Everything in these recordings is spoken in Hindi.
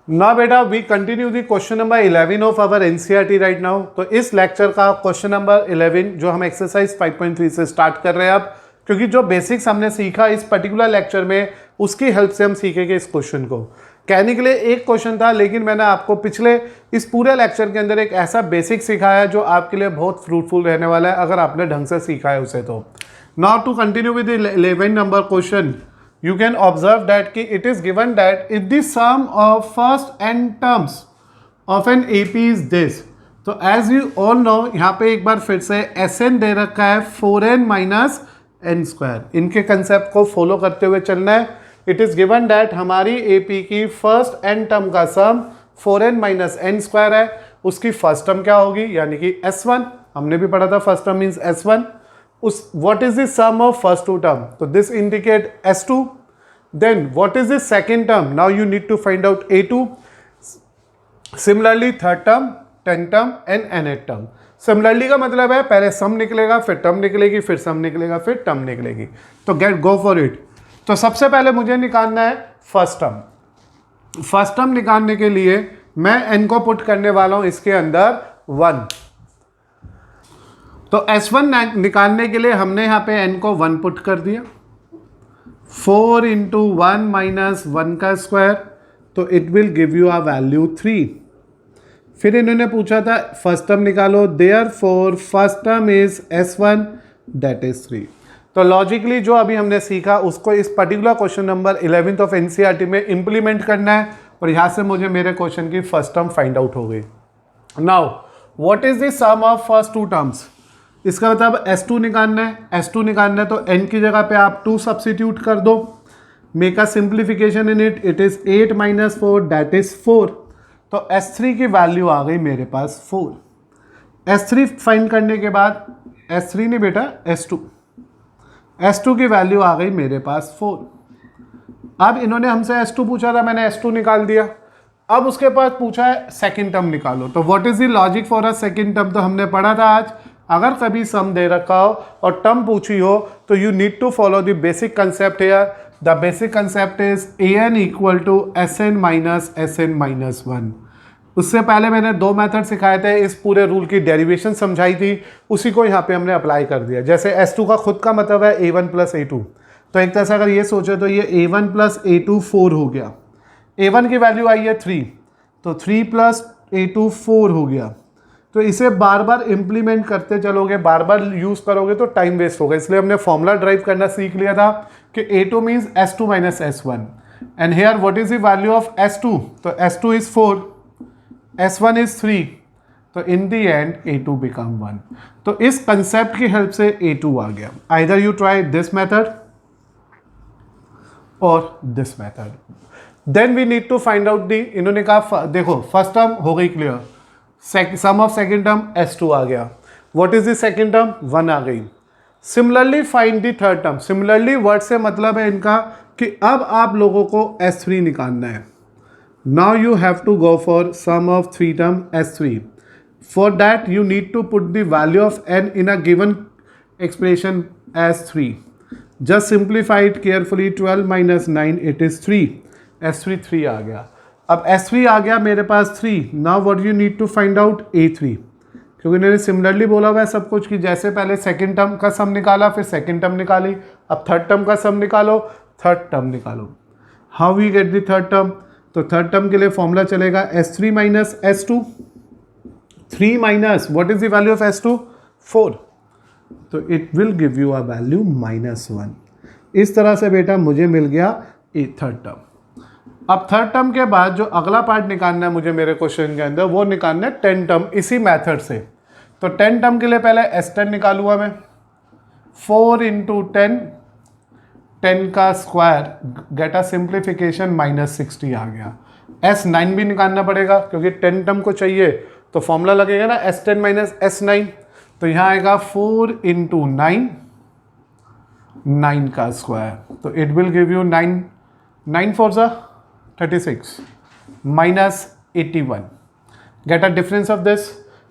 ना बेटा we continue the question number 11 of our NCERT right now. तो इस लेक्चर का क्वेश्चन नंबर 11 जो हम एक्सरसाइज 5.3 से स्टार्ट कर रहे हैं अब, क्योंकि जो बेसिक्स हमने सीखा इस पर्टिकुलर लेक्चर में उसकी हेल्प से हम सीखेंगे इस क्वेश्चन को। कहने के लिए एक क्वेश्चन था, लेकिन मैंने आपको पिछले इस पूरे लेक्चर के अंदर एक ऐसा बेसिक सिखाया है जो आपके लिए बहुत फ्रूटफुल रहने वाला है अगर आपने ढंग से सीखा है उसे। तो now to continue with 11 number question, you can observe that कि it is given that if the sum of first n terms of an AP is this, तो as you all know यहाँ पे एक बार फिर से Sn दे रखा है 4n माइनस एन स्क्वायर। इनके कंसेप्ट को फॉलो करते हुए चलना है। इट इज गिवन दैट हमारी AP की फर्स्ट n टर्म का सम 4n माइनस एन स्क्वायर है, उसकी फर्स्ट टर्म क्या होगी यानी कि S1। हमने भी पढ़ा था फर्स्ट टर्म मीन्स S1। उस what is the sum of first two term, तो this indicate S2. then what is the second term, now you need to find out A2. similarly third term, 10th term and nth term. similarly का मतलब है पहले सम निकलेगा फिर टर्म निकलेगी फिर सम निकलेगा फिर टर्म निकलेगी। तो गेट गो फॉर इट। तो सबसे पहले मुझे निकालना है फर्स्ट टर्म। फर्स्ट टर्म निकालने के लिए मैं n को पुट करने वाला हूं इसके अंदर 1। तो S1 निकालने के लिए हमने यहाँ पे n को 1 पुट कर दिया। 4 इंटू 1 माइनस 1 का स्क्वायर, तो it will give you a value 3। फिर इन्होंने पूछा था फर्स्ट टर्म निकालो, therefore first term is S1 that is 3। तो लॉजिकली जो अभी हमने सीखा उसको इस particular question number 11th of NCERT में इंप्लीमेंट करना है और यहाँ से मुझे मेरे क्वेश्चन की फर्स्ट टर्म फाइंड आउट हो गई। Now what is the sum of first two terms, इसका मतलब S2 निकालना है। S2 निकालना है तो n की जगह पे आप 2 सब्सिट्यूट कर दो। Make a simplification in it, it is 8 minus 4 that is 4। तो S3 की वैल्यू आ गई मेरे पास 4। S3 फाइंड करने के बाद S3 नहीं बेटा S2 की वैल्यू आ गई मेरे पास 4। अब इन्होंने हमसे S2 पूछा था, मैंने S2 निकाल दिया। अब उसके पास पूछा है सेकेंड टर्म निकालो। तो what is the logic for a second term, तो हमने पढ़ा था आज अगर कभी सम दे रखा हो और टर्म पूछी हो तो you need to follow the basic concept here. The basic concept is an equal to Sn minus Sn minus 1। उससे पहले मैंने 2 मेथड सिखाए थे, इस पूरे रूल की डेरिवेशन समझाई थी, उसी को यहाँ पे हमने अप्लाई कर दिया। जैसे S2 का खुद का मतलब है A1 प्लस A2, तो एक तरह से अगर ये सोचे तो ये A1 प्लस A2 4 हो गया। A1 की वैल्यू आई है 3, तो 3 प्लस A2 4 हो गया। तो इसे बार बार इंप्लीमेंट करते चलोगे, बार बार यूज करोगे तो टाइम वेस्ट होगा, इसलिए हमने फॉर्मूला ड्राइव करना सीख लिया था कि A2 means S2 minus S1 and here what is the value of S2, तो S2 इज 4, S1 इज 3, तो इन द एंड A2 बिकम 1। तो इस कंसेप्ट की हेल्प से A2 आ गया। Either you try this method और this method, then we need to find out the. इन्होंने कहा देखो फर्स्ट टर्म हो गई clear, sum of second term S2 आ गया। What is the second term 1 आ गई। Similarly find the third term. Similarly word से मतलब है इनका कि अब आप लोगों को S3 निकालना है। Now you have to go for sum of 3 term S3। For that you need to put the value of n in a given expression as 3। Just simplify it carefully, 12 minus 9 it is 3। S3 3 आ गया। अब S3 आ गया मेरे पास 3। Now what you need to find out A3, क्योंकि इन्होंने सिमिलरली बोला हुआ है सब कुछ कि जैसे पहले सेकंड टर्म का सम निकाला फिर सेकंड टर्म निकाली, अब थर्ड टर्म का सम निकालो, थर्ड टर्म निकालो। How we get the third term, तो थर्ड टर्म के लिए फॉर्मूला चलेगा S3 minus S2। 3 minus what is the value of S2 4, तो it will give you a value -1। इस तरह से बेटा मुझे मिल गया थर्ड टर्म। अब थर्ड टर्म के बाद जो अगला पार्ट निकालना है मुझे मेरे क्वेश्चन के अंदर, वो निकालना है 10 टर्म इसी मेथड से। तो 10 टर्म के लिए पहले S10 निकालूंगा मैं। 4 इंटू 10, 10 का स्क्वायर, गेट अ सिंप्लीफिकेशन -60 आ गया। S9 भी निकालना पड़ेगा क्योंकि 10 टर्म को चाहिए, तो फॉर्मूला लगेगा ना S10 माइनस S9। तो यहाँ आएगा 4 इंटू 9, 9 का स्क्वायर, तो इट विल गिव यू 9, 9 4 सा 36 minus 81। Get a difference of this,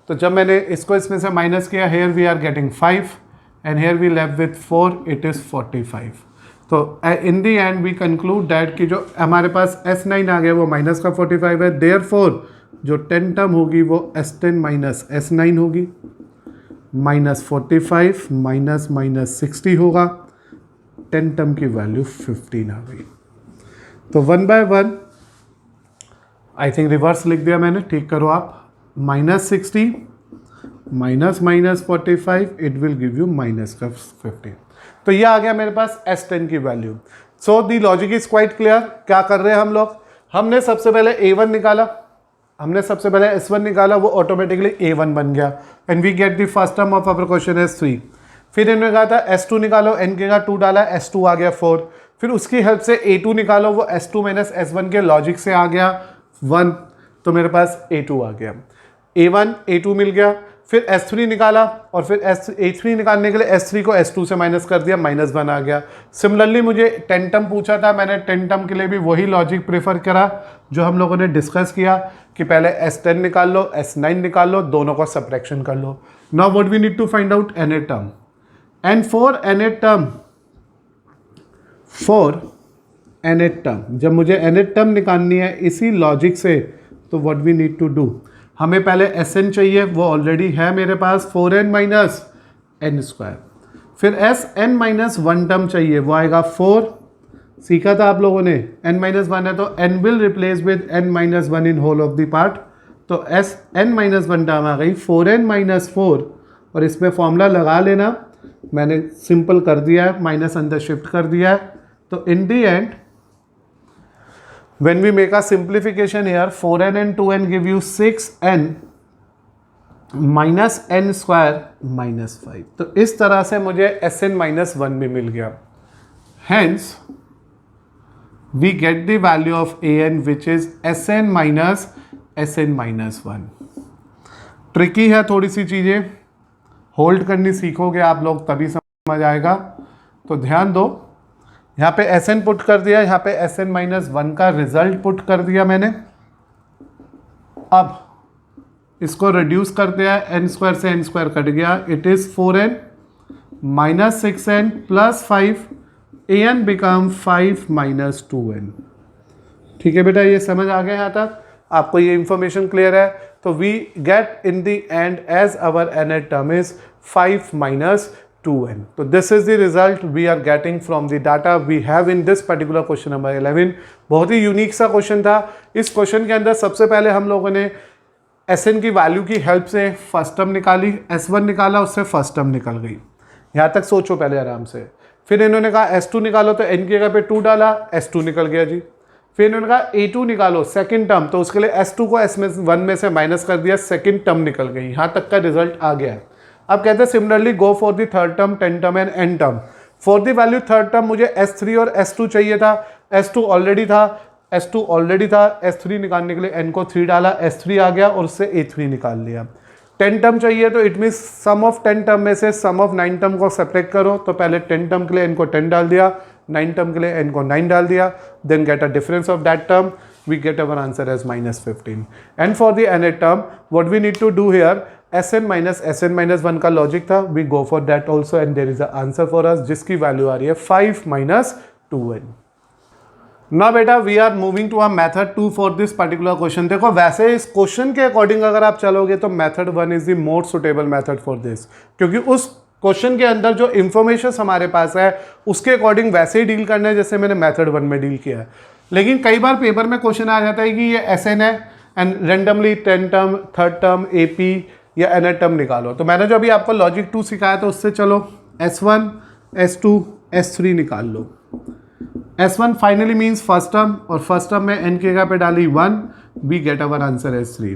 तो जब मैंने इसको इसमें से माइनस किया, here we are getting 5 and here we left with 4, it is 45। तो in the end we conclude that कि जो हमारे पास S9 आ गया वो माइनस का 45 है, देयरफॉर जो 10 टर्म होगी वो S10 माइनस S9 होगी, -45 माइनस -60 होगा, 10 टर्म की वैल्यू 15 आ गई। तो 1 बाय 1 आई थिंक रिवर्स लिख दिया मैंने, ठीक करो आप, -60 minus -45 it will give you minus का 15। तो ये आ गया मेरे पास S10 की value. So the logic is quite clear. क्या कर रहे हैं हम लोग, हमने सबसे पहले A1 निकाला, हमने सबसे पहले S1 निकाला, वो ऑटोमेटिकली A1 बन गया and we get the first term of our question as 3। फिर इन्होंने कहा था S2 निकालो, n के का 2 डाला, S2 आ गया 4। फिर उसकी हेल्प से A2 निकालो, वो S2 माइनस S1 के लॉजिक से आ गया 1, तो मेरे पास A2 आ गया, A1 A2 मिल गया। फिर S3 निकाला और फिर A3 निकालने के लिए S3 को S2 से माइनस कर दिया, -1 आ गया। सिमिलरली मुझे 10 टर्म पूछा था, मैंने 10 टर्म के लिए भी वही लॉजिक प्रेफर करा जो हम लोगों ने डिस्कस किया कि पहले S10 निकाल लो, S9 निकाल लो, दोनों को सब्ट्रैक्शन कर लो। Now what we need to find out nth term, and for nth term जब मुझे nth टर्म निकालनी है इसी लॉजिक से, तो what we need to do, हमें पहले Sn चाहिए, वो ऑलरेडी है मेरे पास 4n माइनस n स्क्वायर। फिर Sn माइनस 1 टर्म चाहिए, वो आएगा 4, सीखा था आप लोगों ने, n माइनस 1 है तो n will replace with n minus 1 in whole of the part, तो Sn माइनस 1 टर्म आ गई 4n माइनस 4, और इसमें फॉर्मूला लगा लेना, मैंने सिंपल कर दिया है, माइनस अंदर शिफ्ट कर दिया है। तो in the and when we make a simplification here, 4n and 2n give you 6n minus n square minus 5। तो इस तरह से मुझे Sn minus 1 भी मिल गया। Hence we get the value of an which is Sn minus 1। Tricky है थोड़ी सी चीज़ें, होल्ड करनी सीखोगे आप लोग तभी समझ आएगा। तो ध्यान दो, यहाँ पे Sn पुट कर दिया, यहाँ पे Sn माइनस 1 का रिजल्ट पुट कर दिया मैंने। अब इसको रिड्यूस कर दिया, n स्क्वायर से n स्क्वायर कट गया, it is 4n minus 6n plus 5, an become 5 minus 2n। ठीक है बेटा, ये समझ आ गया यहाँ तक, आपको ये इंफॉर्मेशन क्लियर है। तो we get in the end as our nth term is 5 minus 2n। तो this is the result we are getting from the data we have in this particular question number 11। बहुत ही यूनिक सा क्वेश्चन था। इस क्वेश्चन के अंदर सबसे पहले हम लोगों ने Sn की वैल्यू की हेल्प से फर्स्ट टर्म निकाली, S1 निकाला, उससे फर्स्ट टर्म निकल गई। यहाँ तक सोचो पहले आराम से। फिर इन्होंने कहा S2 निकालो, तो n की जगह पे 2 डाला, S2 निकल गया जी। फिर इन्होंने कहा A2 निकालो सेकंड टर्म, तो उसके लिए S2 को S1 में से माइनस कर दिया, सेकंड टर्म निकल गई। यहाँ तक का रिजल्ट आ गया है। अब कहते हैं similarly go for the third term, 10 term and n term. For the value third term मुझे S3 और S2 चाहिए था, S2 ऑलरेडी था, S3 निकालने के लिए n को 3 डाला, S3 आ गया और उससे A3 निकाल लिया। 10 टर्म चाहिए, तो it means sum of 10 term में से सम ऑफ 9 टर्म को सेपरेट करो। तो पहले 10 टर्म के लिए n को 10 डाल दिया, 9 टर्म के लिए n को 9 डाल दिया, then get a difference of that term, we get our answer as minus 15। and for the nth term what we need to do here, Sn minus 1 का लॉजिक था, we go for that also and there is a answer for us जिसकी वैल्यू आ रही है 5 minus 2n। ना बेटा we are moving to a method 2 for this particular question. देखो वैसे इस क्वेश्चन के अकॉर्डिंग अगर आप चलोगे तो method 1 is the more suitable method for this, क्योंकि उस क्वेश्चन के अंदर जो इंफॉर्मेशन हमारे पास है उसके अकॉर्डिंग वैसे ही डील करना है जैसे मैंने मेथड 1 में डील किया है। लेकिन कई बार पेपर में क्वेश्चन आ जाता है कि ये Sn है and randomly 10 term, third term, AP या nth टर्म निकालो। तो मैंने जो अभी आपको लॉजिक 2 सिखाया था उससे चलो S1, S2, S3 निकाल लो। S1 finally means first term, और फर्स्ट टर्म में n की जगह पे डाली 1, we get our answer S3।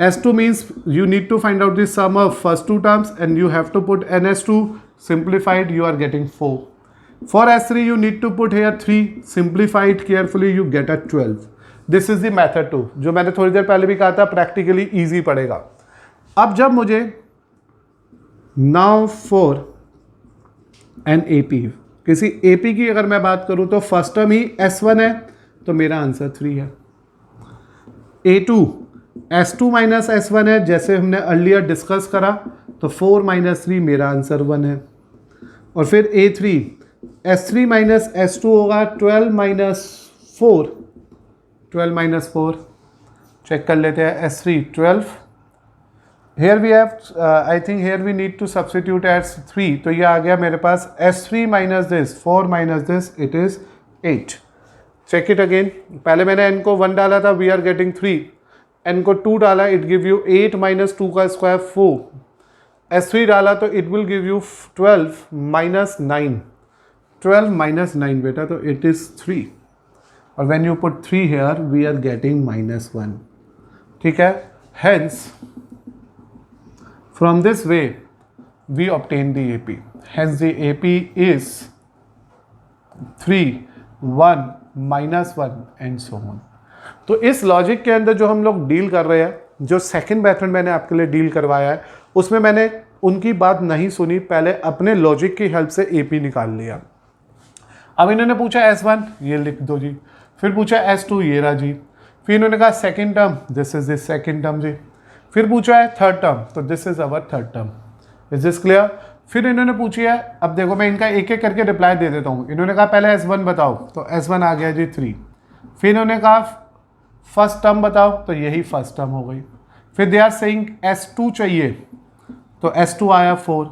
S2 means you need to find out the sum of first 2 terms and you have to put NS2, simplified you are getting 4। For S3 you need to put here 3, simplify it carefully, you get a 12। This is the method 2, जो मैंने थोड़ी देर पहले भी कहा था प्रैक्टिकली इजी पड़ेगा। अब जब मुझे now for an AP, किसी AP की अगर मैं बात करूं तो फर्स्ट टर्म ही S1 है, तो मेरा आंसर 3 है। A2 S2 माइनस S1 है, जैसे हमने अर्लियर डिस्कस करा, तो 4 माइनस 3 मेरा आंसर 1 है। और फिर A3 S3 माइनस S2 होगा 12 माइनस 4, 12 माइनस 4, चेक कर लेते हैं S3 12, here we have I think here we need to substitute S3, तो ये आ गया मेरे पास S3 minus this 4 minus this it is 8। Check it again, पहले मैंने n को 1 डाला था, वी आर गेटिंग 3, n को 2 डाला, इट गिव यू 8 माइनस 2 का स्क्वायर 4, S3 डाला तो it will give you 12 minus 9, 12 minus 9 बेटा, तो इट इज़ 3, और when you put 3 here we are getting -1, ठीक है। Hence from this way we obtain the AP, hence the AP is 3 1 -1 and so on. तो इस लॉजिक के अंदर जो हम लोग डील कर रहे हैं, जो सेकंड मेथड मैंने आपके लिए डील करवाया है, उसमें मैंने उनकी बात नहीं सुनी, पहले अपने लॉजिक की हेल्प से AP निकाल लिया। अब इन्होंने पूछा S1, ये लिख दो जी, फिर पूछा S2, ये रहा जी, फिर इन्होंने कहा second term, this is this second term जी, फिर पूछा है थर्ड टर्म, तो this is our third term. Is this clear? फिर इन्होंने पूछी है, अब देखो मैं इनका एक एक करके रिप्लाई दे देता हूँ। इन्होंने कहा पहले S1 बताओ, तो S1 आ गया जी 3, फिर इन्होंने कहा फर्स्ट टर्म बताओ, तो यही फर्स्ट टर्म हो गई, फिर दे आर सेइंग S2 चाहिए, तो S2 आया 4,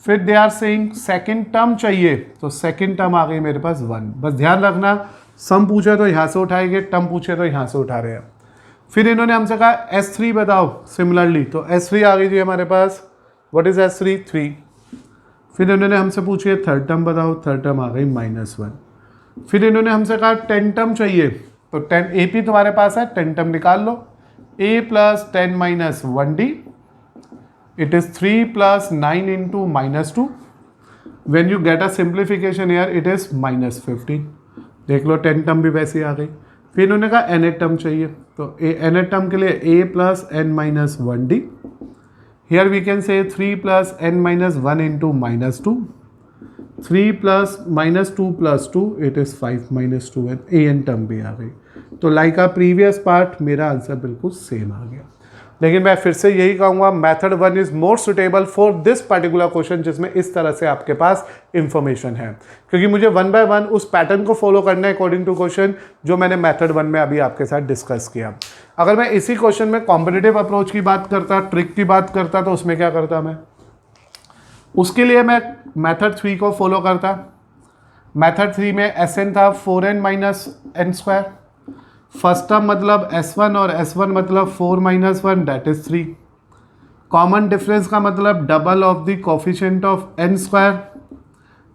फिर they are saying second term चाहिए, तो सेकंड टर्म आ गई मेरे पास 1। बस ध्यान रखना, सम पूछे तो यहाँ से उठाएंगे, टर्म पूछे तो यहाँ से उठा रहे हैं। फिर इन्होंने हमसे कहा S3 बताओ सिमिलरली, तो S3 आ गई जी हमारे पास, व्हाट इज S3? 3। फिर इन्होंने हमसे पूछी थर्ड टर्म बताओ, थर्ड टर्म आ गई -1। फिर इन्होंने हमसे कहा 10 टर्म चाहिए, तो 10 AP तुम्हारे पास है, 10 टर्म निकाल लो, A + 10 - 1D, it is 3 + 9 into -2, when you get a simplification here it is -15। देख लो 10 टर्म भी वैसे आ गई। फिर इन्होंने कहा nth टर्म चाहिए, तो nth टर्म के लिए A + n - 1D, here we can say 3 + n - 1 into -2, 3 + -2 + 2 it is 5 - 2, and an term भी आ गई। तो लाइक प्रीवियस पार्ट मेरा आंसर बिल्कुल सेम आ गया। लेकिन मैं फिर से यही कहूँगा, method 1 is more suitable for this particular question, जिसमें इस तरह से आपके पास इंफॉर्मेशन है, क्योंकि मुझे 1 बाय 1 उस पैटर्न को फॉलो करना है अकॉर्डिंग टू क्वेश्चन, जो मैंने मेथड 1 में अभी आपके साथ डिस्कस किया। अगर मैं इसी क्वेश्चन में कॉम्पिटिटिव अप्रोच की बात करता, ट्रिक की बात करता, तो उसमें क्या करता मैं? उसके लिए मैं मेथड 3 को फॉलो करता। मेथड 3 में Sn था 4n - n², फर्स्ट टर्म मतलब S1 और S1 मतलब 4 - 1 दैट इज 3। कॉमन डिफरेंस का मतलब double of the coefficient of n²,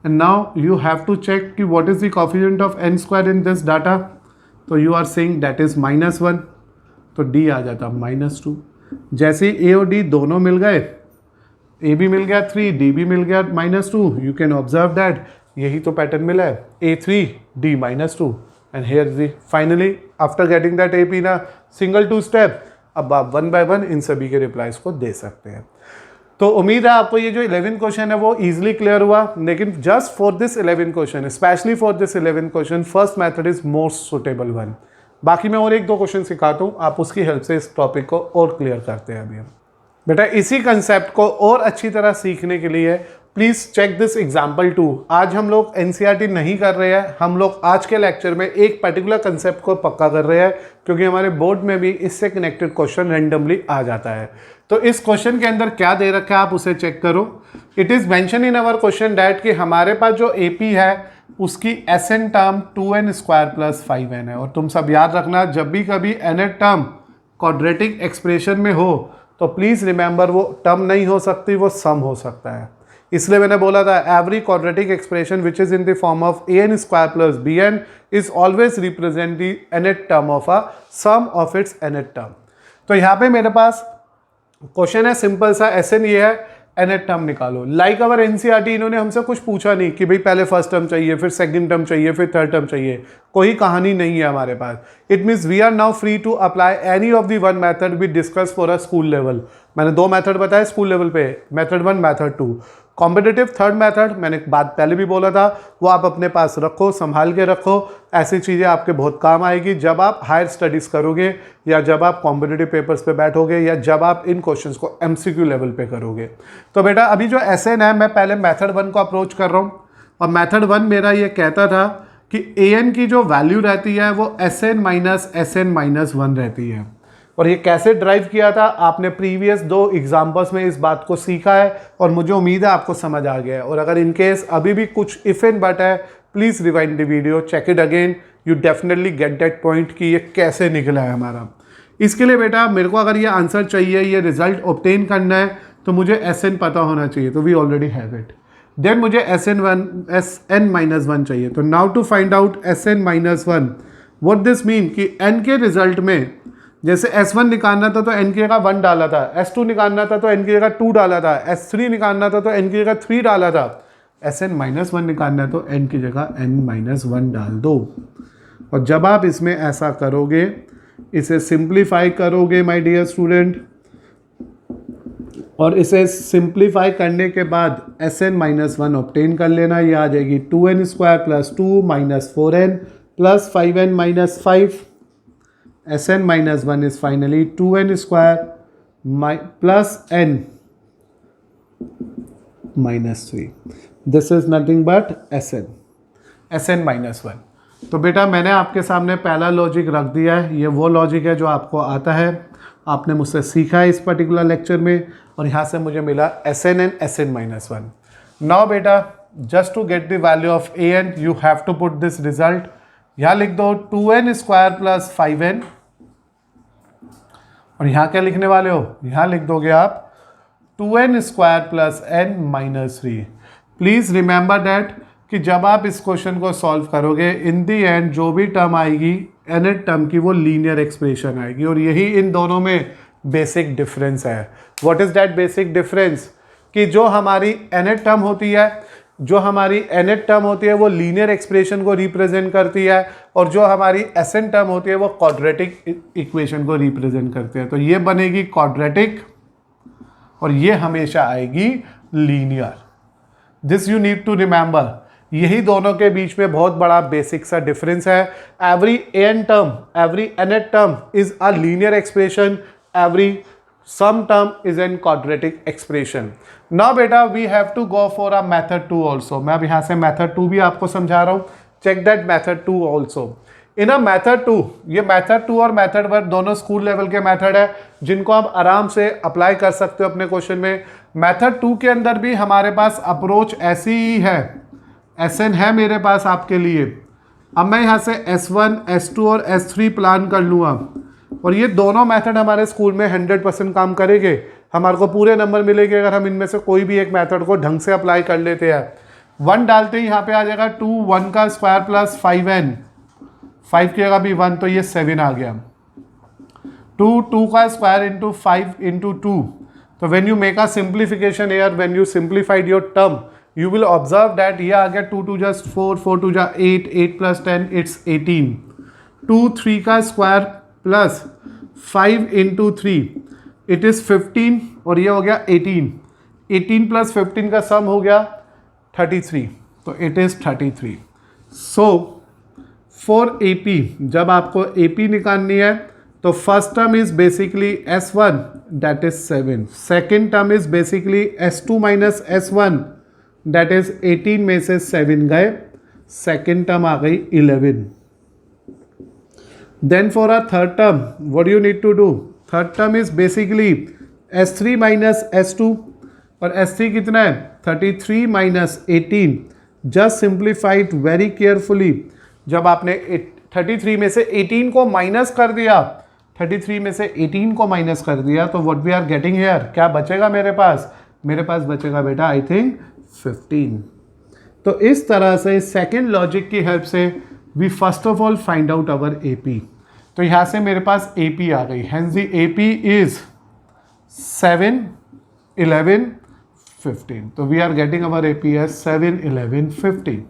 and now you have to check कि what is the coefficient of n² in this data, तो you are saying that is -1, तो D आ जाता -2। जैसे A और D दोनों मिल गए, A भी मिल गया 3, D भी मिल गया -2, यू कैन ऑब्जर्व दैट यही तो पैटर्न मिला है, A3 D -2, and here the finally after getting that AP ना single 2 step, अब आप 1 by 1 इन सभी के रिप्लाईज को दे सकते हैं। तो उम्मीद है आपको ये जो 11 क्वेश्चन है वो इजीली क्लियर हुआ, लेकिन just for this 11 question, specially for this 11 question, first method is most suitable one. बाकी मैं और 1-2 क्वेश्चन सिखाता हूँ, आप उसकी हेल्प से इस टॉपिक को और क्लियर करते हैं। अभी हम बेटा इसी कंसेप्ट को और अच्छी तरह सीखने के लिए प्लीज़ चेक दिस एग्जाम्पल 2। आज हम लोग NCERT नहीं कर रहे हैं, हम लोग आज के लेक्चर में एक पर्टिकुलर कंसेप्ट को पक्का कर रहे हैं, क्योंकि हमारे बोर्ड में भी इससे कनेक्टेड क्वेश्चन रैंडमली आ जाता है। तो इस क्वेश्चन के अंदर क्या दे रखा है आप उसे चेक करो। It is mention in our question that कि हमारे पास जो AP है उसकी Sn टर्म 2n² + 5n है, और तुम सब याद रखना जब भी कभी nth टर्म क्वाड्रेटिक एक्सप्रेशन में हो तो प्लीज़ रिमेंबर वो टर्म नहीं हो सकती, वो सम हो सकता है। इसलिए मैंने बोला था every quadratic expression which is in the form of an² + bn is always represent the nth term of a sum of its nth term. तो यहाँ पे मेरे पास क्वेश्चन है सिंपल सा, Sn ये है, nth टर्म निकालो। लाइक अवर NCERT इन्होंने हमसे कुछ पूछा नहीं कि भाई पहले फर्स्ट टर्म चाहिए, फिर सेकंड टर्म चाहिए, फिर थर्ड टर्म चाहिए, कोई कहानी नहीं है हमारे पास। It means we are now free to apply any of the 1 method we discuss for a school level. मैंने 2 मेथड बताए स्कूल लेवल पे, method 1 method 2। Competitive third method मैंने बात पहले भी बोला था, वो आप अपने पास रखो, संभाल के रखो, ऐसी चीज़ें आपके बहुत काम आएगी जब आप हायर स्टडीज़ करोगे, या जब आप कॉम्पिटिटिव पेपर्स पे बैठोगे, या जब आप इन क्वेश्चंस को MCQ लेवल पे करोगे। तो बेटा अभी जो Sn है, मैं पहले मेथड 1 को अप्रोच कर रहा हूँ, और मेथड 1 मेरा ये कहता था कि an की जो वैल्यू रहती है वो sn माइनस sn माइनस 1 रहती है। और ये कैसे ड्राइव किया था, आपने प्रीवियस 2 एग्जाम्पल्स में इस बात को सीखा है और मुझे उम्मीद है आपको समझ आ गया है। और अगर इनकेस अभी भी कुछ इफ एंड बट है, please rewind the video, check it again, you definitely get that point कि ये कैसे निकला है हमारा। इसके लिए बेटा मेरे को अगर ये आंसर चाहिए, ये रिजल्ट ऑब्टेन करना है, तो मुझे Sn पता होना चाहिए, तो we already have it. Then मुझे Sn माइनस 1 चाहिए। तो now to find out Sn minus 1, what this mean कि n के रिजल्ट में जैसे S1 निकालना था तो n की जगह 1 डाला था, S2 निकालना था तो n की जगह 2 डाला था, S3 निकालना था तो n की जगह 3 डाला था, Sn माइनस 1 निकालना है तो n की जगह n माइनस 1 डाल दो। और जब आप इसमें ऐसा करोगे, इसे सिंप्लीफाई करोगे माय डियर स्टूडेंट, और इसे सिंप्लीफाई करने के बाद Sn माइनस 1 ऑब्टेन कर लेना। ये आ जाएगी 2n square plus 2 minus 4n plus 5n minus 5। Sn minus 1 is finally 2n square plus n minus 3। This is nothing but Sn minus 1। तो बेटा मैंने आपके सामने पहला लॉजिक रख दिया है। ये वो लॉजिक है जो आपको आता है, आपने मुझसे सीखा है इस पर्टिकुलर लेक्चर में, और यहाँ से मुझे मिला Sn and Sn minus 1। Now बेटा just to get the value of an you have to put this result. यहाँ लिख दो 2n स्क्वायर प्लस 5n, और यहाँ क्या लिखने वाले हो, यहाँ लिख दोगे आप 2n square plus n minus 3। Please remember that कि जब आप इस क्वेश्चन को सॉल्व करोगे, इन दी एंड जो भी टर्म आएगी nth टर्म की वो लीनियर एक्सप्रेशन आएगी, और यही इन दोनों में बेसिक डिफरेंस है। What is that basic difference, कि जो हमारी nth टर्म होती है वो लीनियर एक्सप्रेशन को रिप्रेजेंट करती है, और जो हमारी Sn टर्म होती है वो क्वाड्रेटिक इक्वेशन को रिप्रेजेंट करती है। तो ये बनेगी क्वाड्रेटिक और ये हमेशा आएगी linear. This you need to remember. यही दोनों के बीच में बहुत बड़ा बेसिक सा डिफरेंस है। Every nth term is a linear expression, every sum term is an quadratic expression. Now बेटा we have to go for a method 2 also. मैं अब यहाँ से मेथड 2 भी आपको समझा रहा हूँ। Check that method 2 also. In a method 2, ये मेथड 2 और मेथड 1 दोनों स्कूल लेवल के मेथड है जिनको आप आराम से अप्लाई कर सकते हो अपने क्वेश्चन में। मेथड 2 के अंदर भी हमारे पास अप्रोच ऐसी ही है। Sn है मेरे पास आपके लिए। अब मैं यहाँ से S1, S2 और S3 प्लान कर लूँगा, और ये दोनों मेथड हमारे स्कूल में 100% काम करेंगे। हमारे को पूरे नंबर मिलेंगे अगर हम इनमें से कोई भी एक मेथड को ढंग से अप्लाई कर लेते हैं। 1 डालते ही यहाँ पे आ जाएगा 2, 1 का स्क्वायर प्लस 5n, 5 की जगह भी 1 तो ये 7 आ गया। 2, 2 का स्क्वायर इंटू 5 इंटू 2। तो when you make a simplification air, when you simplified your term, you will observe that ये आ गया 2 2 just 4, 4 2 जा 8, 8 plus 10 it's 18। 2, 3 का square plus 5 into 3 it is 15, और ये हो गया 18। 18 प्लस 15 का सम हो गया 33, तो it is 33। So for AP, जब आपको AP निकालनी है तो first term is basically S1 that is 7, second term is basically S2 minus S1 that is 18 में से 7 गए, सेकेंड टर्म आ गई 11। Then for a third term what you need to do, third term is basically S3 minus S2, और S3 कितना है 33 minus 18। Just simplified very carefully. जब आपने 33 में से 18 को माइनस कर दिया, 33 में से 18 को माइनस कर दिया, तो what we are getting here, क्या बचेगा मेरे पास बचेगा बेटा आई थिंक 15। तो इस तरह से सेकेंड लॉजिक की हेल्प से we first of all find out our AP। तो यहाँ से मेरे पास AP आ गई, हेंस द AP इज 7, 11, 15। तो we are getting our AP as 7, 11, 15।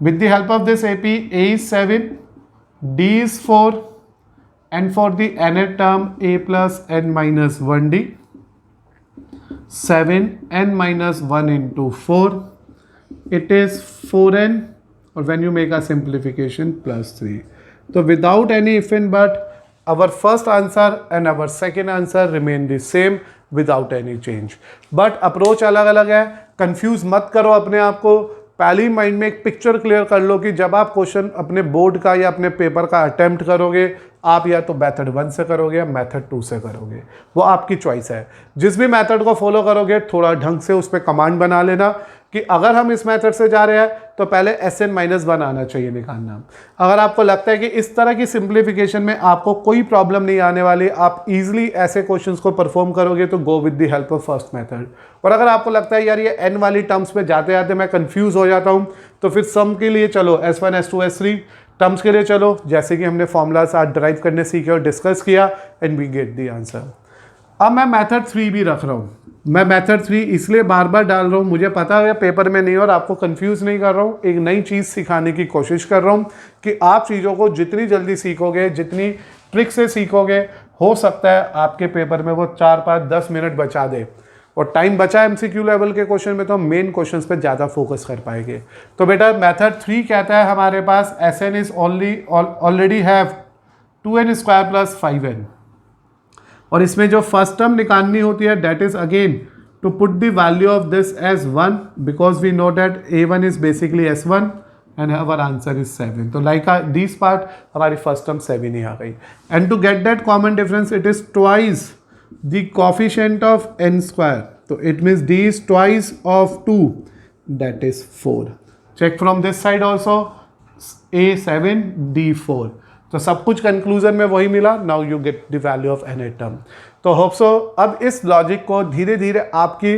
With the help of this AP, A is 7, D is 4, and for the nth term A plus n minus 1D, 7 n minus 1 into 4, it is 4n, or when you make a simplification plus 3. So without any if and but, our first answer and our second answer remain the same without any change. But approach अलग अलग है, confuse मत करो अपने आप को। पहली माइंड में एक पिक्चर क्लियर कर लो कि जब आप क्वेश्चन अपने बोर्ड का या अपने पेपर का अटेम्प्ट करोगे, आप या तो मेथड 1 से करोगे या मेथड 2 से करोगे, वो आपकी चॉइस है। जिस भी मेथड को फॉलो करोगे थोड़ा ढंग से उस पर कमांड बना लेना कि अगर हम इस मेथड से जा रहे हैं तो पहले SN-1 आना चाहिए निकालना। अगर आपको लगता है कि इस तरह की सिंप्लीफिकेशन में आपको कोई प्रॉब्लम नहीं आने वाली, आप इजीली ऐसे क्वेश्चंस को परफॉर्म करोगे, तो go with the help of first method. और अगर आपको लगता है यार ये n वाली टर्म्स में जाते जाते मैं कंफ्यूज हो जाता हूँ, तो फिर सम के लिए चलो S1 S2 S3, टर्म्स के लिए चलो जैसे कि हमने फॉर्मूलाज आज ड्राइव करने सीखे और डिस्कस किया, and we get the answer. अब मैं मेथड 3 भी रख रहा हूँ। मैं मेथड 3 इसलिए बार बार डाल रहा हूँ, मुझे पता है पेपर में नहीं और आपको कंफ्यूज नहीं कर रहा हूँ, एक नई चीज़ सिखाने की कोशिश कर रहा हूँ कि आप चीज़ों को जितनी जल्दी सीखोगे, जितनी ट्रिक से सीखोगे, हो सकता है आपके पेपर में वो 4, 5, 10 मिनट बचा दे। और टाइम बचा MCQ लेवल के क्वेश्चन में तो हम मेन क्वेश्चंस पे ज़्यादा फोकस कर पाएंगे। तो बेटा मेथड 3 कहता है हमारे पास Sn is already have 2n² + 5n, और इसमें जो फर्स्ट टर्म निकालनी होती है that is again to put the value of this as 1 because we know that A1 is basically S1 and our answer is 7। तो लाइक दिस पार्ट हमारी फर्स्ट टर्म 7 ही आ गई। And to get that common difference it is twice the coefficient of n², तो it means d is twice of 2, that is 4. Check from this side also, A7 D4। तो सब कुछ कंक्लूजन में वही मिला। Now you get the value of n term. तो होप सो अब इस लॉजिक को धीरे धीरे आपकी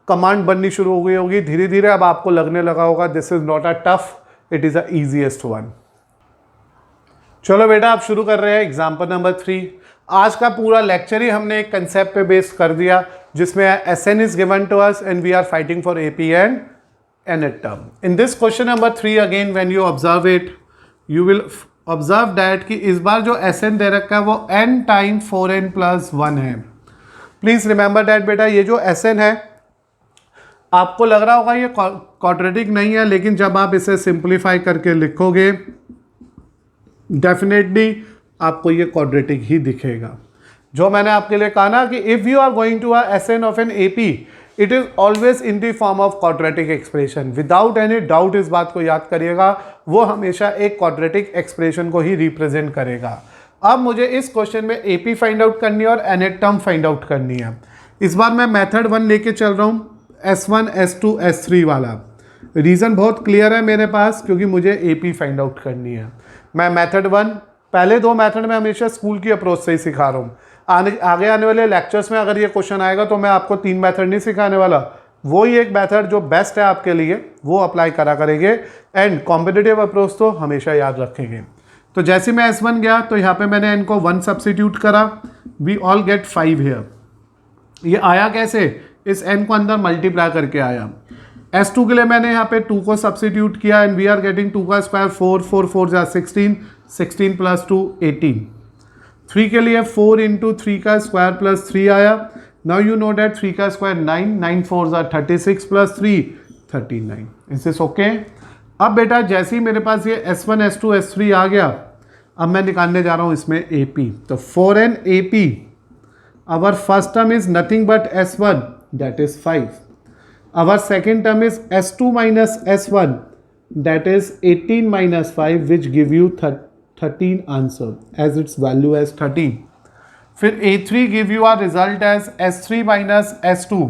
कमांड बननी शुरू हो गई होगी, धीरे धीरे अब आपको लगने लगा होगा this is not a tough, it is a easiest one. चलो बेटा आप शुरू कर रहे हैं एग्जाम्पल नंबर 3। आज का पूरा लेक्चर ही हमने एक कंसेप्ट पे बेस कर दिया जिसमें Sn is given to us and we are fighting for AP and n term. In this question number 3 again when you observe it you will observe that कि इस बार जो Sn दे रखा है वो n टाइम 4n + 1 है। प्लीज रिमेंबर दैट बेटा ये जो Sn है आपको लग रहा होगा ये क्वाड्रेटिक नहीं है, लेकिन जब आप इसे सिंप्लीफाई करके लिखोगे डेफिनेटली आपको ये क्वाड्रेटिक ही दिखेगा। जो मैंने आपके लिए कहा ना कि if you are going to a Sn of an AP it is always in the form of quadratic expression, without any doubt इस बात को याद करिएगा, वो हमेशा एक क्वाड्रेटिक एक्सप्रेशन को ही रिप्रेजेंट करेगा। अब मुझे इस क्वेश्चन में AP फाइंड आउट करनी है और n टर्म फाइंड आउट करनी है। इस बार मैं मेथड 1 लेके चल रहा हूँ, S1 S2 S3 वाला। रीज़न बहुत क्लियर है मेरे पास क्योंकि मुझे AP फाइंड आउट करनी है। मैं मेथड 1 पहले 2 मेथड में हमेशा स्कूल की अप्रोच से ही सिखा रहा हूँ। आगे आने वाले लेक्चर्स में अगर ये क्वेश्चन आएगा तो मैं आपको 3 मेथड नहीं सिखाने वाला, वो ही एक मेथड जो बेस्ट है आपके लिए वो अप्लाई करा करेंगे एंड कॉम्पिटिटिव अप्रोच तो हमेशा याद रखेंगे। तो जैसे मैं S1 गया तो यहाँ पे मैंने इनको 1 सब्सिट्यूट करा, वी ऑल गेट 5 हियर। ये आया कैसे, इस n को अंदर मल्टीप्लाई करके आया। S2 के लिए मैंने यहाँ पे 2 को सब्सिट्यूट किया एंड वी आर गेटिंग 2 का स्क्वायर 4, 4 4 जा 16, 16 + 2 18। 3 के लिए 4 × 3 का स्क्वायर प्लस 3 आया। नाउ यू नो दैट 3 का स्क्वायर 9, 9 4 जा 36 + 3 39। Is this okay? अब बेटा जैसे ही मेरे पास ये S1 S2 S3 आ गया, अब मैं निकालने जा रहा हूँ इसमें AP। तो 4n AP, our first term is nothing but S1 that is 5। Our second term is S2 - S1 that is 18 - 5 which give you 13 answer as its value as 13। फिर A3 give you our result as S3 - S2।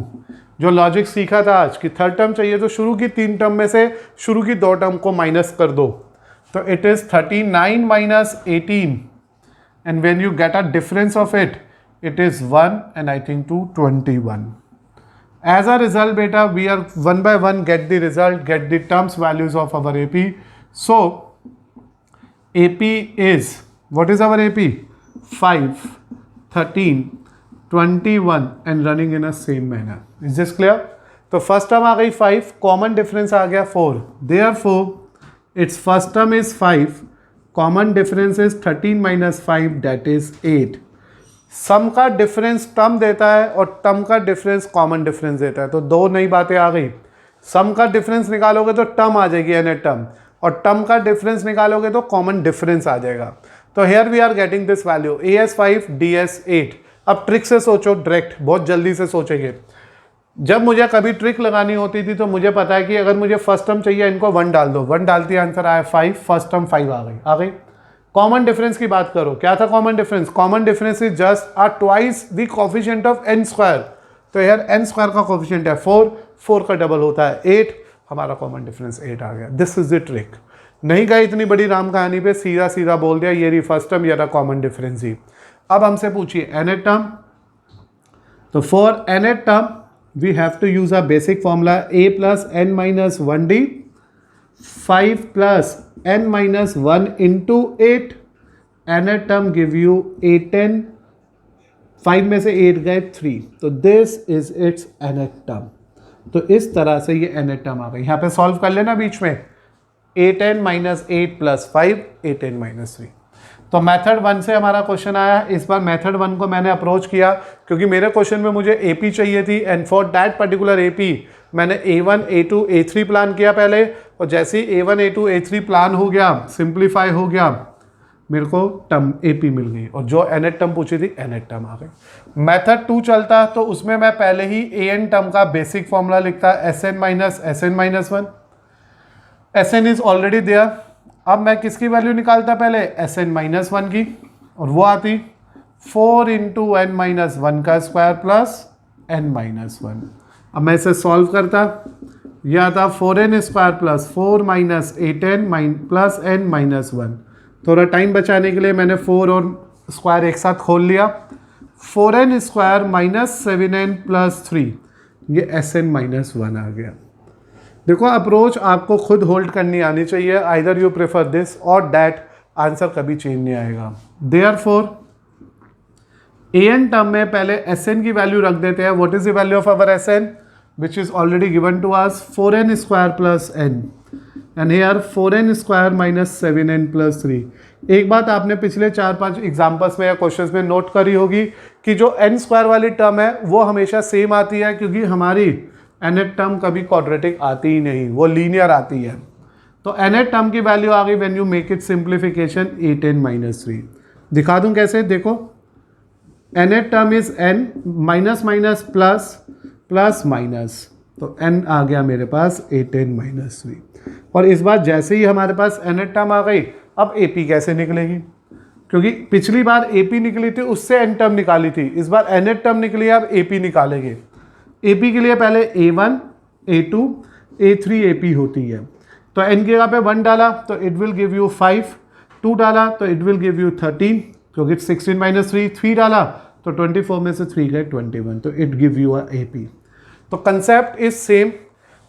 जो लॉजिक सीखा था आज कि थर्ड टर्म चाहिए तो शुरू की 3 टर्म में से शुरू की 2 टर्म को माइनस कर दो, तो it is 39 - 18 and when you get a difference of it is 1 and I think 21। As a result beta we are 1 by 1 get the result, get the terms values of our AP. So AP is, what is our AP? 5, 13, 21 and running in a same manner. Is this clear? तो फर्स्ट टर्म आ गई 5, कॉमन डिफरेंस आ गया 4, therefore its first term is 5, common difference is 13 - 5 that is 8। सम का डिफरेंस टर्म देता है और टर्म का डिफरेंस कॉमन डिफरेंस देता है, तो 2 नई बातें आ गई। सम का डिफरेंस निकालोगे तो टर्म आ जाएगी n टर्म, और टर्म का डिफरेंस निकालोगे तो कॉमन डिफरेंस आ जाएगा। तो here we are getting this value AS 5 DS 8। अब ट्रिक से सोचो, डायरेक्ट बहुत जल्दी से सोचेंगे। जब मुझे कभी ट्रिक लगानी होती थी तो मुझे पता है कि अगर मुझे फर्स्ट टर्म चाहिए, इनको 1 डाल दो, 1 डालती आंसर आया 5, फर्स्ट टर्म 5 आ गई। कॉमन डिफरेंस की बात करो, क्या था common difference? Common difference is just twice the coefficient of n square. तो यार n स्क्वायर का कोफिशिएंट है 4, 4 का डबल होता है 8, हमारा कॉमन डिफरेंस 8 आ गया। This is the trick. नहीं गए इतनी बड़ी राम कहानी पे, सीधा सीधा बोल दिया ये रही फर्स्ट टर्म, ये रहा कॉमन डिफरेंस ही। अब हमसे पूछिए nth टर्म, तो for nth term we have to use a basic formula a plus n minus 1d 5 plus n minus 1 into 8, nth term give you 8n, 5 में से 8 गए 3, तो this is its nth term। तो इस तरह से ये nth term आ गई। यहाँ पे सॉल्व कर लेना बीच में 8n minus 8 plus 5 8n minus 3। तो मेथड 1 से हमारा क्वेश्चन आया। इस बार मेथड 1 को मैंने अप्रोच किया क्योंकि मेरे क्वेश्चन में मुझे एपी चाहिए थी, and for that particular AP मैंने A1 A2 A3 प्लान किया पहले, और जैसे ही A1 A2 A3 प्लान हो गया, सिंप्लीफाई हो गया, मेरे को टर्म एपी मिल गई, और जो nth टर्म पूछी थी nth टर्म आ गई। मेथड 2 चलता तो उसमें मैं पहले ही an टर्म का बेसिक फॉर्मूला लिखता, Sn minus Sn minus 1, Sn is already there. अब मैं किसकी वैल्यू निकालता पहले? Sn माइनस 1 की, और वो आती 4 इंटू n माइनस 1 का स्क्वायर प्लस n माइनस 1। अब मैं इसे सॉल्व करता, यह आता 4n square plus 4 minus 8n plus n minus 1। थोड़ा टाइम बचाने के लिए मैंने 4 और स्क्वायर एक साथ खोल लिया, 4n square minus 7n plus 3, ये Sn माइनस 1 आ गया। देखो अप्रोच आपको खुद होल्ड करनी आनी चाहिए, आइदर यू प्रेफर दिस और दैट, आंसर कभी चेंज नहीं आएगा। देयरफॉर an टर्म में पहले Sn की वैल्यू रख देते हैं। What is the value of our Sn which is already given to us? 4n square plus n, and here 4n square minus 7n plus 3। एक बात आपने पिछले 4-5 एग्जाम्पल्स में या क्वेश्चंस में नोट करी होगी कि जो n स्क्वायर वाली टर्म है वो हमेशा सेम आती है, क्योंकि हमारी nth टर्म कभी क्वाड्रेटिक आती ही नहीं, वो लीनियर आती है। तो nth टर्म की वैल्यू आ गई when you make it simplification 8n minus 3। दिखा दूं कैसे? देखो nth term is n minus minus plus plus minus, तो n आ गया मेरे पास 8n माइनस 3। और इस बार जैसे ही हमारे पास nth टर्म आ गई, अब AP कैसे निकलेगी? क्योंकि पिछली बार AP निकली थी, उससे n टर्म निकाली थी, इस बार nth टर्म निकली है, अब AP निकालेंगे। AP के लिए पहले A1 A2 A3 AP होती है, तो n की जगह पे 1 डाला तो इट विल गिव यू 5, 2 डाला तो इट विल गिव यू 13, क्योंकि 16 माइनस 3, 3 डाला तो 24 में से 3 गए 21, तो it give you a AP। तो कंसेप्ट इज सेम,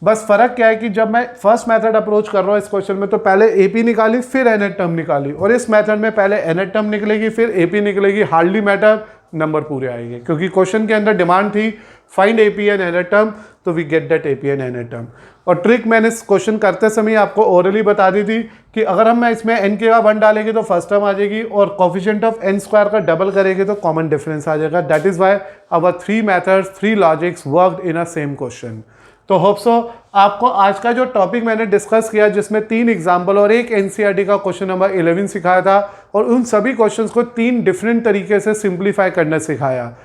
बस फर्क क्या है कि जब मैं फर्स्ट मेथड अप्रोच कर रहा हूँ इस क्वेश्चन में, तो पहले AP निकाली फिर nth टर्म निकाली, और इस मेथड में पहले nth टर्म निकलेगी फिर AP निकलेगी। हार्डली मैटर, नंबर पूरे आएंगे, क्योंकि क्वेश्चन के अंदर डिमांड थी find AP and nth term, तो we get that AP and nth term. और ट्रिक मैंने इस क्वेश्चन करते समय आपको ओरली बता दी थी कि अगर हम इसमें n के बाद 1 डालेंगे तो फर्स्ट टर्म आ जाएगी, और कोफिशिएंट ऑफ n स्क्वायर का डबल करेंगे तो कॉमन डिफरेंस आ जाएगा। That is why our 3 methods 3 logics worked in a same question. तो होप सो आपको आज का जो टॉपिक मैंने डिस्कस किया, जिसमें 3 एग्जाम्पल और एक NCERT का क्वेश्चन नंबर 11 सिखाया था, और उन सभी क्वेश्चंस को 3 डिफरेंट तरीके से सिंप्लीफाई करना सिखाया।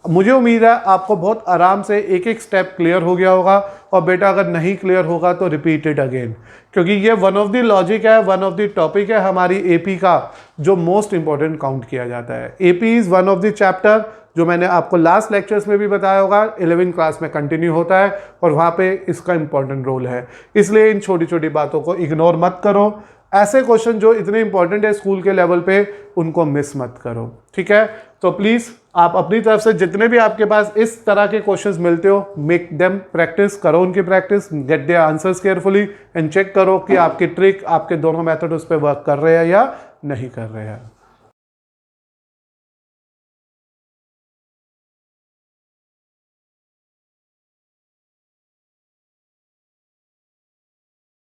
मुझे उम्मीद है आपको बहुत आराम से एक एक स्टेप क्लियर हो गया होगा, और बेटा अगर नहीं क्लियर होगा तो रिपीट इट अगेन, क्योंकि ये वन ऑफ द लॉजिक है, वन ऑफ द टॉपिक है हमारी AP का, जो मोस्ट इंपॉर्टेंट काउंट किया जाता है। AP is one of the chapter जो मैंने आपको लास्ट लेक्चर्स में भी बताया होगा, 11वीं क्लास में कंटिन्यू होता है, और वहाँ पे इसका इंपॉर्टेंट रोल है। इसलिए इन छोटी छोटी बातों को इग्नोर मत करो, ऐसे क्वेश्चन जो इतने इंपॉर्टेंट है स्कूल के लेवल पे, उनको मिस मत करो, ठीक है? तो प्लीज़ आप अपनी तरफ से जितने भी आपके पास इस तरह के क्वेश्चंस मिलते हो, मेक देम प्रैक्टिस करो, उनकी practice, get their answers carefully, and check करो कि आपकी ट्रिक, आपके दोनों मेथड उस पर वर्क कर रहे हैं या नहीं कर रहे हैं।